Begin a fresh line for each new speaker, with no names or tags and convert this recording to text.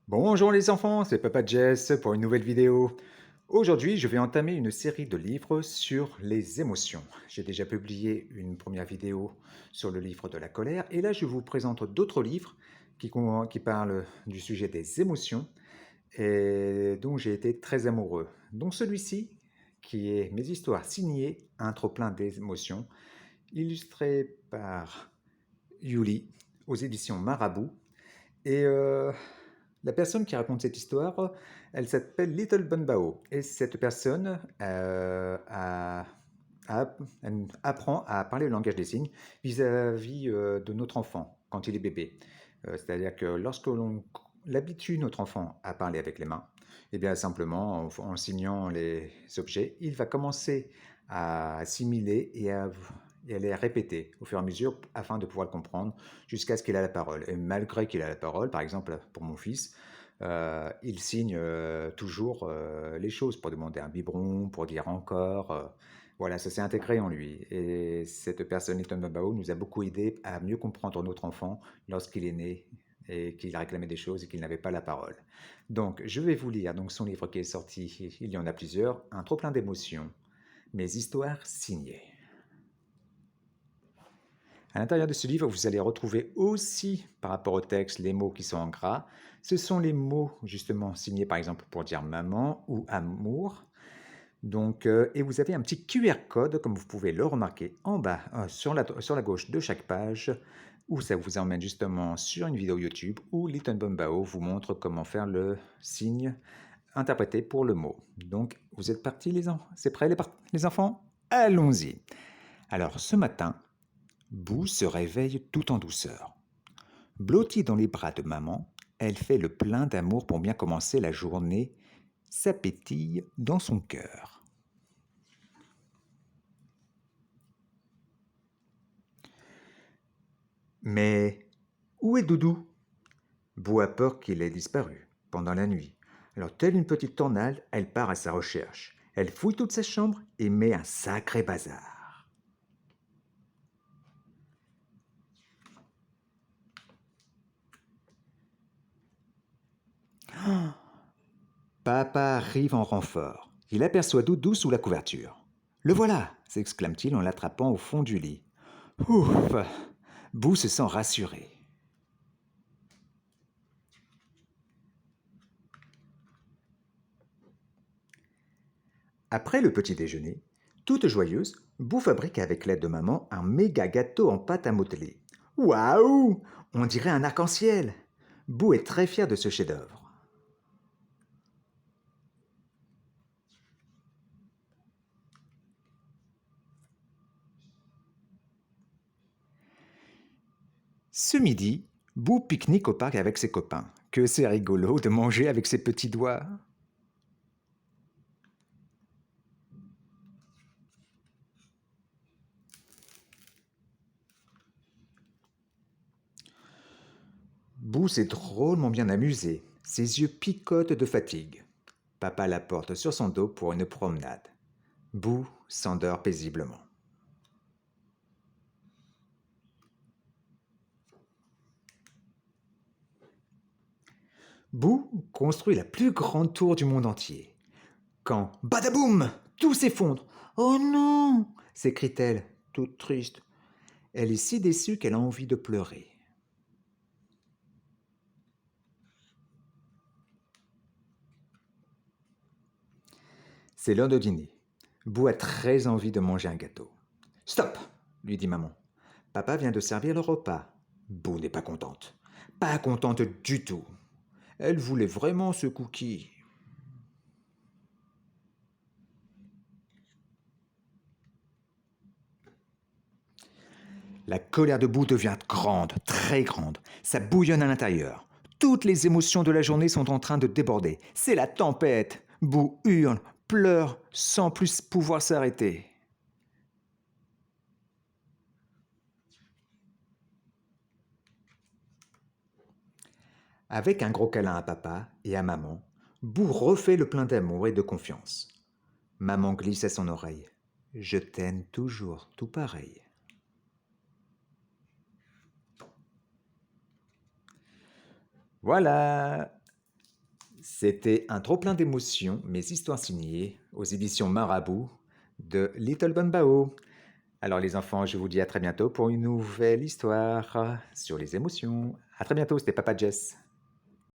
Bonjour les enfants, c'est Papa Jess pour une nouvelle vidéo. Aujourd'hui, je vais entamer une série de livres sur les émotions. J'ai déjà publié une première vidéo sur le livre de la colère et là je vous présente d'autres livres qui parlent du sujet des émotions et dont j'ai été très amoureux. Donc celui-ci, qui est Mes histoires signées, un trop-plein d'émotions, illustré par Yuli aux éditions Marabout. Et la personne qui raconte cette histoire, elle s'appelle Little Bunbao. Et cette personne elle apprend à parler le langage des signes vis-à-vis de notre enfant quand il est bébé. C'est-à-dire que lorsque l'on l'habitue notre enfant à parler avec les mains, et bien simplement en signant les objets, il va commencer à assimiler et à les répéter au fur et à mesure afin de pouvoir le comprendre jusqu'à ce qu'il ait la parole. Et malgré qu'il ait la parole, par exemple pour mon fils, il signe toujours les choses pour demander un biberon, pour dire encore. Voilà, ça s'est intégré en lui. Et cette personne, Ethan Babao, nous a beaucoup aidé à mieux comprendre notre enfant lorsqu'il est né et qu'il réclamait des choses et qu'il n'avait pas la parole. Donc, je vais vous lire donc son livre qui est sorti, il y en a plusieurs, Un trop plein d'émotions, Mes histoires signées. À l'intérieur de ce livre, vous allez retrouver aussi, par rapport au texte, les mots qui sont en gras. Ce sont les mots justement signés par exemple pour dire maman ou amour. Donc, et vous avez un petit QR code, comme vous pouvez le remarquer en bas, sur la gauche de chaque page, où ça vous emmène justement sur une vidéo YouTube où Little Bombao vous montre comment faire le signe interprété pour le mot. Donc, vous êtes partis les enfants? C'est prêt les enfants? Allons-y. Alors, ce matin, Boo se réveille tout en douceur. Blottie dans les bras de maman, elle fait le plein d'amour pour bien commencer la journée, ça pétille dans son cœur. Mais où est Doudou? Boo a peur qu'il ait disparu pendant la nuit. Alors, telle une petite tornade, elle part à sa recherche. Elle fouille toute sa chambre et met un sacré bazar. Papa arrive en renfort. Il aperçoit Doudou sous la couverture. Le voilà, s'exclame-t-il en l'attrapant au fond du lit. Ouf! Boo se sent rassuré. Après le petit déjeuner, toute joyeuse, Boo fabrique avec l'aide de maman un méga gâteau en pâte à modeler. Waouh! On dirait un arc-en-ciel! Boo est très fier de ce chef-d'œuvre. Ce midi, Boo pique-nique au parc avec ses copains. Que c'est rigolo de manger avec ses petits doigts. Boo s'est drôlement bien amusé. Ses yeux picotent de fatigue. Papa la porte sur son dos pour une promenade. Boo s'endort paisiblement. Boo construit la plus grande tour du monde entier. Quand, badaboum, tout s'effondre. Oh non, s'écrie-t-elle, toute triste. Elle est si déçue qu'elle a envie de pleurer. C'est l'heure de dîner. Boo a très envie de manger un gâteau. Stop, lui dit maman. Papa vient de servir le repas. Boo n'est pas contente. Pas contente du tout. Elle voulait vraiment ce cookie. La colère de Boo devient grande, très grande. Ça bouillonne à l'intérieur. Toutes les émotions de la journée sont en train de déborder. C'est la tempête. Boo hurle, pleure, sans plus pouvoir s'arrêter. Avec un gros câlin à papa et à maman, Boo refait le plein d'amour et de confiance. Maman glisse à son oreille. Je t'aime toujours tout pareil. Voilà. C'était un trop-plein d'émotions, mes histoires signées aux éditions Marabout de Little Bombao. Alors les enfants, je vous dis à très bientôt pour une nouvelle histoire sur les émotions. À très bientôt, c'était Papa Jess.